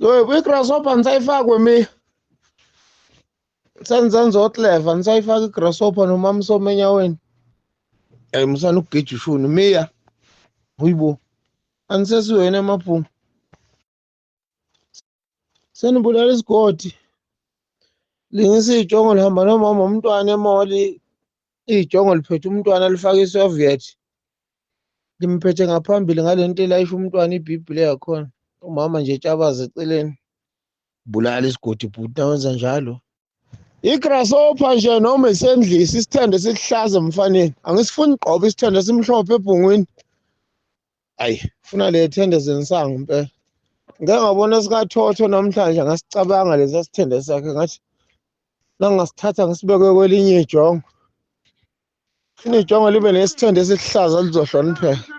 I-grasshopper nisayifakwe mi senzenza otleva nisayifaka i-grasshopper nomama Somo enyaweni. Hayi musana ukugija ushuni miya uyibo anisesiwena emaphunga senibulala isigodi lingisa ijongo lihamba nomama umntwana emoli ijongo liphethe umntwana lifaka iSoviet limphethe ngaphambili ngale nto elayisha umntwana ibhibhile yakhona umama nje tshabaza eceleni bulala isigodi bhuti nawenza njalo i-grasshopper nje noma isendlisi isithende sihlaza mfaneni angisifuni gqoba isithende simhlophe ebhungwini hayi funa le thende zenisango impela ngeke ngabona sikathotho namhlanje ngasicabanga lesa sithende sakhe ngathi nangasithatha ngisibeke kwelinye ijongo funa ijongo libe nesithende esihlaza lizohlonipheka